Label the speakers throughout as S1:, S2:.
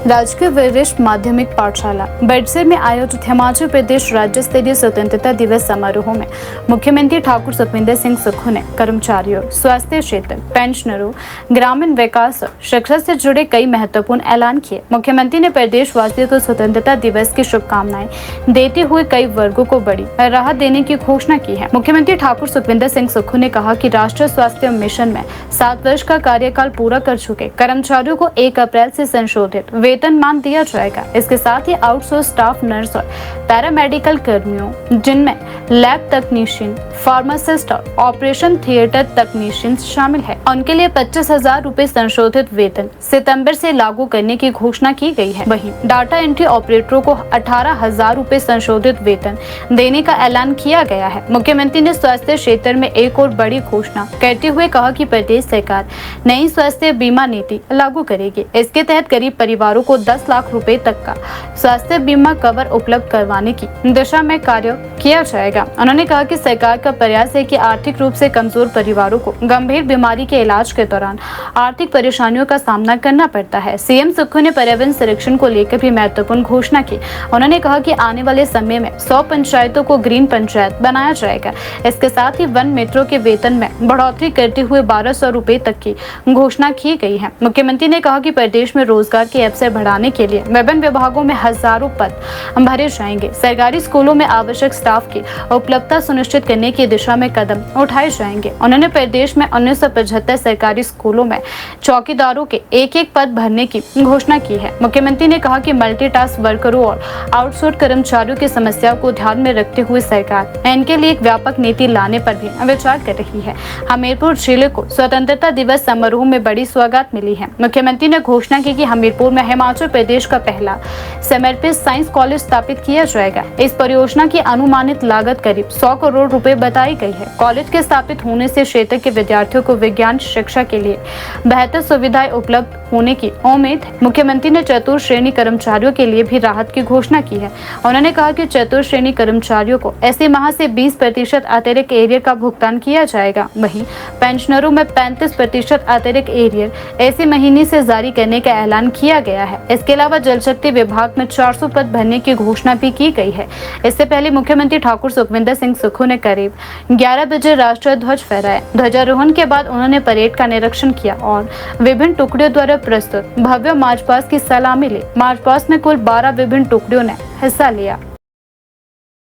S1: राजकीय वरिष्ठ माध्यमिक पाठशाला बड़सर में आयोजित हिमाचल प्रदेश राज्य स्तरीय स्वतंत्रता दिवस समारोह में मुख्यमंत्री ठाकुर सुखविंदर सिंह सुक्खू ने कर्मचारियों, स्वास्थ्य क्षेत्र, पेंशनरों, ग्रामीण विकास और शिक्षा से जुड़े कई महत्वपूर्ण ऐलान किए। मुख्यमंत्री ने प्रदेशवासियों को स्वतंत्रता दिवस की शुभकामनाएं देते हुए कई वर्गों को बड़ी राहत देने की घोषणा की है। मुख्यमंत्री ठाकुर सुखविंदर सिंह सुक्खू ने कहा कि राष्ट्रीय स्वास्थ्य मिशन में 7 वर्ष का कार्यकाल पूरा कर चुके कर्मचारियों को 1 अप्रैल से संशोधित वेतनमान दिया जाएगा। इसके साथ ही आउटसोर्स स्टाफ, नर्स और पैरामेडिकल कर्मियों, जिनमें लैब तकनीशियन, फार्मासिस्ट और ऑपरेशन थिएटर तकनीशियन शामिल है, उनके लिए 25,000 रुपए संशोधित वेतन सितंबर से लागू करने की घोषणा की गई है। वहीं डाटा एंट्री ऑपरेटरों को 18,000 रुपए संशोधित वेतन देने का ऐलान किया गया है। मुख्यमंत्री ने स्वास्थ्य क्षेत्र में एक और बड़ी घोषणा करते हुए कहा कि प्रदेश सरकार नई स्वास्थ्य बीमा नीति लागू करेगी। इसके तहत गरीब परिवारों को 10 लाख रुपए तक का स्वास्थ्य बीमा कवर उपलब्ध करवाने की दिशा में कार्य किया जाएगा। उन्होंने कहा कि सरकार का प्रयास है कि आर्थिक रूप से कमजोर परिवारों को गंभीर बीमारी के इलाज के दौरान आर्थिक परेशानियों का सामना करना पड़ता है। सीएम सुक्खू ने पर्यावरण संरक्षण को लेकर भी महत्वपूर्ण घोषणा की। उन्होंने कहा कि आने वाले समय में 100 पंचायतों को ग्रीन पंचायत बनाया जाएगा। इसके साथ ही वन मित्रों के वेतन में बढ़ोतरी करते हुए 1200 रुपए तक की घोषणा की गई है। मुख्यमंत्री ने कहा कि प्रदेश में रोजगार के अवसर बढ़ाने के लिए विभिन्न विभागों में हजारों पद भरे जाएंगे। सरकारी स्कूलों में आवश्यक स्टाफ की उपलब्धता सुनिश्चित करने की दिशा में कदम उठाए जाएंगे। उन्होंने प्रदेश में 1975 सरकारी स्कूलों में चौकीदारों के एक पद भरने की घोषणा की है। मुख्यमंत्री ने कहा कि मल्टीटास्क वर्करों और आउटसोर्स कर्मचारियों की समस्याओं को ध्यान में रखते हुए सरकार इनके लिए एक व्यापक नीति लाने पर भी विचार कर रही है। हमीरपुर जिले को स्वतंत्रता दिवस समारोह में बड़ी सौगात मिली है। मुख्यमंत्री ने घोषणा की कि हमीरपुर में हिमाचल प्रदेश का पहला समर्पित साइंस कॉलेज स्थापित किया जाएगा। इस परियोजना की अनुमानित लागत करीब 100 करोड़ रुपए बताई गई है। कॉलेज के स्थापित होने से क्षेत्र के विद्यार्थियों को विज्ञान शिक्षा के लिए बेहतर सुविधाएं उपलब्ध होने की उम्मीद है। मुख्यमंत्री ने चतुर्थ श्रेणी कर्मचारियों के लिए भी राहत की घोषणा की है। उन्होंने कहा कि चतुर्थ श्रेणी कर्मचारियों को ऐसे माह से 20% अतिरिक्त एरियर का भुगतान किया जाएगा। वहीं पेंशनरों में 35% अतिरिक्त एरियर ऐसे महीने से जारी करने का ऐलान किया गया है। इसके अलावा जल शक्ति विभाग में 400 पद भरने की घोषणा भी की गई है। इससे पहले मुख्यमंत्री ठाकुर सुखविंदर सिंह सुक्खू ने करीब 11 बजे राष्ट्रीय ध्वज फहराया। ध्वजारोहण के बाद उन्होंने परेड का निरीक्षण किया और विभिन्न टुकड़ियों द्वारा प्रस्तुत भव्य मार्च पास्ट की सलामी ली। मार्च पास्ट में कुल 12 विभिन्न टुकड़ियों ने हिस्सा लिया।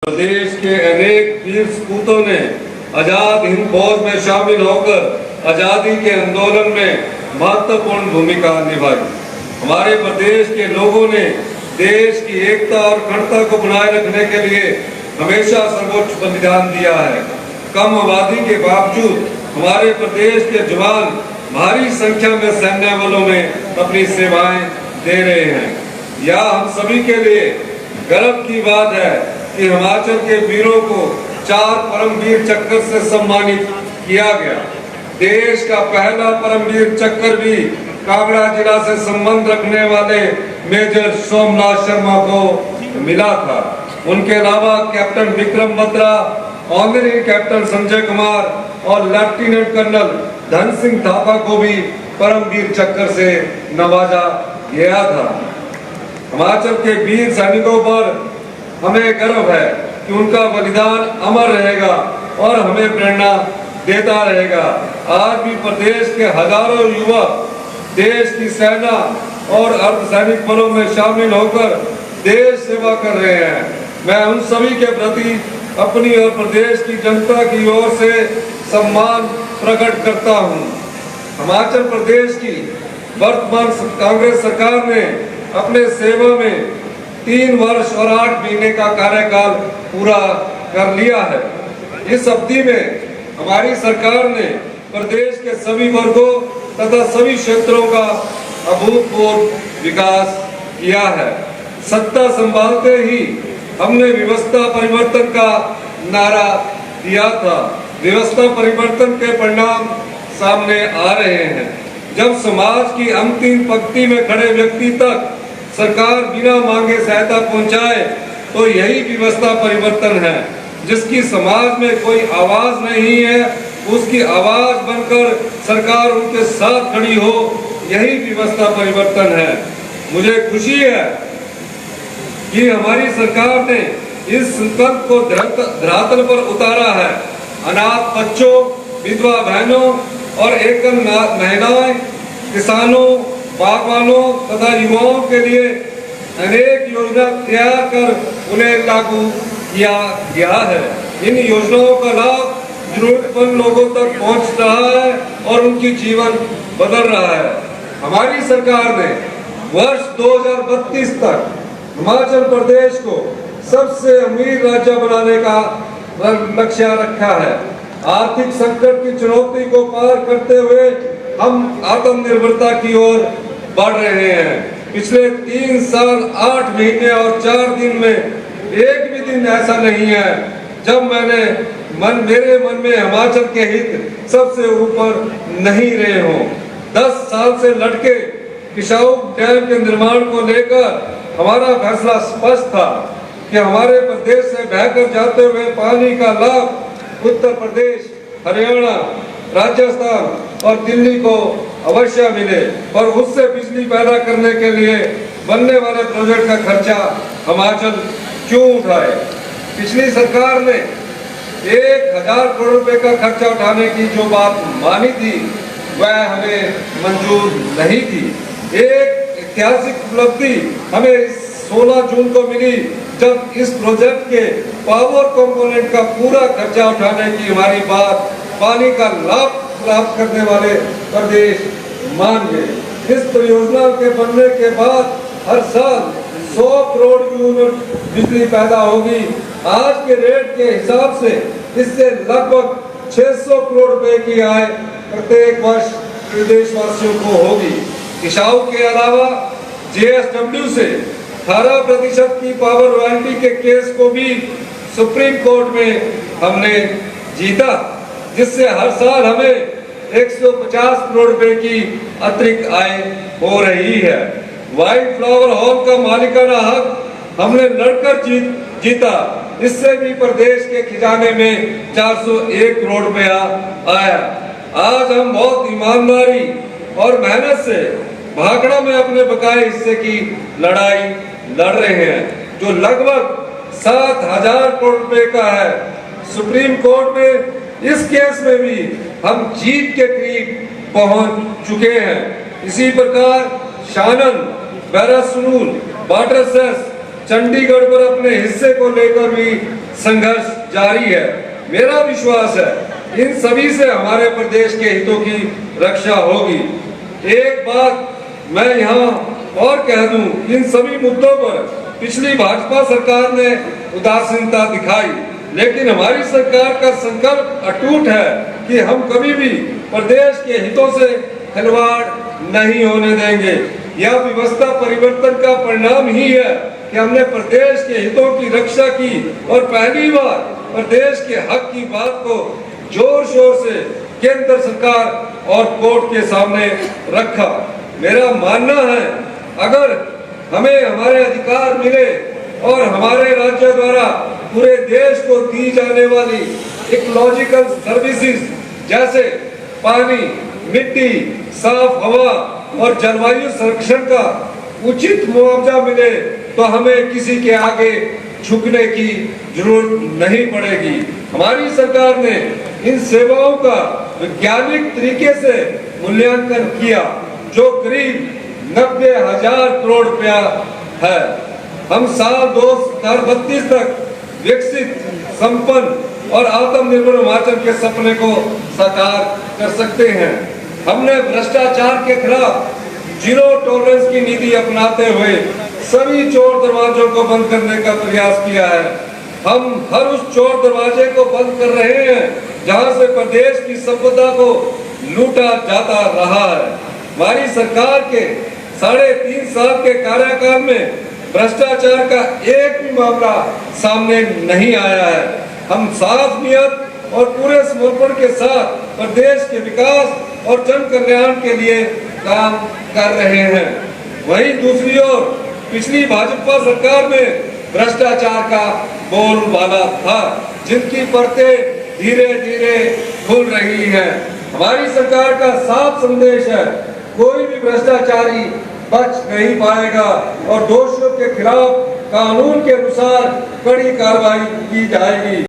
S2: प्रदेश के अनेक वीर सपूतों ने आजाद हिंद फौज में शामिल होकर आजादी के आंदोलन में महत्वपूर्ण भूमिका निभाई। हमारे प्रदेश के लोगों ने देश की एकता और अखंडता को बनाए रखने के लिए हमेशा सर्वोच्च बलिदान दिया है। कम आबादी के बावजूद हमारे प्रदेश के जवान भारी संख्या में सैन्य बलों में अपनी सेवाएं दे रहे हैं। यह हम सभी के लिए गर्व की बात है कि हिमाचल के वीरों को 4 परमवीर चक्र से सम्मानित किया गया। देश का पहला परमवीर चक्र भी कांगड़ा जिला से संबंध रखने वाले मेजर सोमनाथ शर्मा को मिला था। उनके अलावा captain Vikram Batra, honorary captain Sanjay Kumar और लेफ्टिनेंट कर्नल धन सिंह थापा को भी परमवीर चक्र से नवाजा गया था। हिमाचल के वीर सैनिकों पर हमें गर्व है कि उनका बलिदान अमर रहेगा और हमें प्रेरणा देता रहेगा। आज भी प्रदेश के हजारों युवक देश की सेना और अर्धसैनिक बलों में शामिल होकर देश सेवा कर रहे हैं। मैं उन सभी के प्रति अपनी और प्रदेश की जनता की ओर से सम्मान प्रकट करता हूं। हिमाचल प्रदेश की वर्तमान कांग्रेस सरकार ने अपने सेवा में 3 वर्ष और 8 महीने का कार्यकाल पूरा कर लिया है। इस अवधि में हमारी सरकार ने प्रदेश के सभी वर्गों तथा सभी क्षेत्रों का अभूतपूर्व विकास किया है। सत्ता संभालते ही हमने व्यवस्था परिवर्तन का नारा दिया था। व्यवस्था परिवर्तन के परिणाम सामने आ रहे हैं। जब समाज की अंतिम पंक्ति में खड़े व्यक्ति तक सरकार बिना मांगे सहायता पहुंचाए तो यही व्यवस्था परिवर्तन है। जिसकी समाज में कोई आवाज नहीं है उसकी आवाज बनकर सरकार उनके साथ खड़ी हो, यही व्यवस्था परिवर्तन है। मुझे खुशी है कि हमारी सरकार ने इस संकल्प को धरातल पर उतारा है। अनाथ बच्चों, विधवा बहनों और एकल महिलाएं, किसानों, बागवानों तथा युवाओं के लिए अनेक योजना तैयार कर उन्हें लागू किया गया है। इन योजनाओं का लाभ जरूरतमंद लोगों तक पहुंच रहा है और उनकी जीवन बदल रहा है। हमारी सरकार ने वर्ष 2032 तक हिमाचल प्रदेश को सबसे अमीर राज्य बनाने का लक्ष्य रखा है। आर्थिक संकट की चुनौती को पार करते हुए हम आत्मनिर्भरता की ओर बढ़ रहे हैं। पिछले 3 साल 8 महीने और 4 दिन में एक भी दिन ऐसा नहीं है जब मेरे मन में हिमाचल के हित सबसे ऊपर नहीं रहे हों। 10 साल से लटके किसाऊ डैम के निर्माण को लेकर हमारा फैसला स्पष्ट था कि हमारे प्रदेश से बहकर जाते हुए पानी का लाभ उत्तर प्रदेश, हरियाणा, राजस्थान और दिल्ली को अवश्य मिले, और उससे बिजली पैदा करने के लिए बनने वाले प्रोजेक्ट का खर्चा हिमाचल क्यों उठाए। पिछली सरकार ने 1000 करोड़ रुपए का खर्चा उठाने की जो बात मानी थी वह हमें मंजूर नहीं थी। एक ऐतिहासिक उपलब्धि हमें 16 जून को मिली जब इस प्रोजेक्ट के पावर कंपोनेंट का पूरा खर्चा उठाने की हमारी बात पानी का लाभ प्राप्त करने वाले प्रदेश मान गए। इस परियोजना के बनने के बाद हर साल 100 करोड़ यूनिट बिजली पैदा होगी। आज के रेट के हिसाब से इससे लगभग 600 करोड़ रुपए की आय प्रत्येक वर्ष देशवासियों को होगी। किसाऊ के अलावा JSW से 18% की पावर रॉयल्टी के केस को भी सुप्रीम कोर्ट में हमने जीता, जिससे हर साल हमें 150 करोड़ रुपए की अतिरिक्त आय हो रही है। व्हाइट फ्लावर हॉल का मालिकाना हक हमने लड़कर जीता, इससे भी प्रदेश के खजाने में 401 करोड़ रुपया आया। आज हम बहुत ईमानदारी और मेहनत से भाखड़ा में अपने बकाये हिस्से की लड़ाई लड़ रहे हैं, जो लगभग 7000 करोड़ रुपए का है। सुप्रीम कोर्ट में इस केस में भी हम जीत के करीब पहुंच चुके हैं। इसी प्रकार शानन, बैरासनूल, वाटर सेस, चंडीगढ़ पर अपने हिस्से को लेकर भी संघर्ष जारी है। मेरा विश्वास है इन सभी से हमारे प्रदेश के हितों की रक्षा होगी। एक बात मैं यहाँ और कह दूं, इन सभी मुद्दों पर पिछली भाजपा सरकार ने उदासीनता दिखाई, लेकिन हमारी सरकार का संकल्प अटूट है कि हम कभी भी प्रदेश के हितों से खिलवाड़ नहीं होने देंगे। यह व्यवस्था परिवर्तन का परिणाम ही है कि हमने प्रदेश के हितों की रक्षा की और पहली बार प्रदेश के हक की बात को जोर शोर से केंद्र सरकार और कोर्ट के सामने रखा। मेरा मानना है अगर हमें हमारे अधिकार मिले और हमारे राज्य द्वारा पूरे देश को दी जाने वाली इकोलॉजिकल सर्विसेज जैसे पानी, मिट्टी, साफ हवा और जलवायु संरक्षण का उचित मुआवजा मिले तो हमें किसी के आगे झुकने की जरूरत नहीं पड़ेगी। हमारी सरकार ने इन सेवाओं का वैज्ञानिक तरीके से मूल्यांकन किया, जो करीब 90,000 करोड़ रुपया है। हम साल 2032 तक विकसित, संपन्न और आत्मनिर्भर हिमाचल के सपने को साकार कर सकते हैं। हमने भ्रष्टाचार के खिलाफ जीरो टॉलरेंस की नीति अपनाते हुए सभी चोर दरवाजों को बंद करने का प्रयास किया है। हम हर उस चोर दरवाजे को बंद कर रहे हैं जहां से प्रदेश की संपदा को लूटा जाता रहा है। हमारी सरकार के 3.5 साल के कार्यकाल में भ्रष्टाचार का एक भी मामला सामने नहीं आया है। हम साफ नियत और पूरे समर्पण के साथ प्रदेश के विकास और जन कल्याण के लिए काम कर रहे हैं। वहीं दूसरी ओर पिछली भाजपा सरकार में भ्रष्टाचार का बोलबाला था, जिनकी परतें धीरे धीरे खुल रही हैं। हमारी सरकार का साफ संदेश है, कोई भी भ्रष्टाचारी बच नहीं पाएगा और दोषियों के खिलाफ कानून के अनुसार कड़ी कार्रवाई की जाएगी।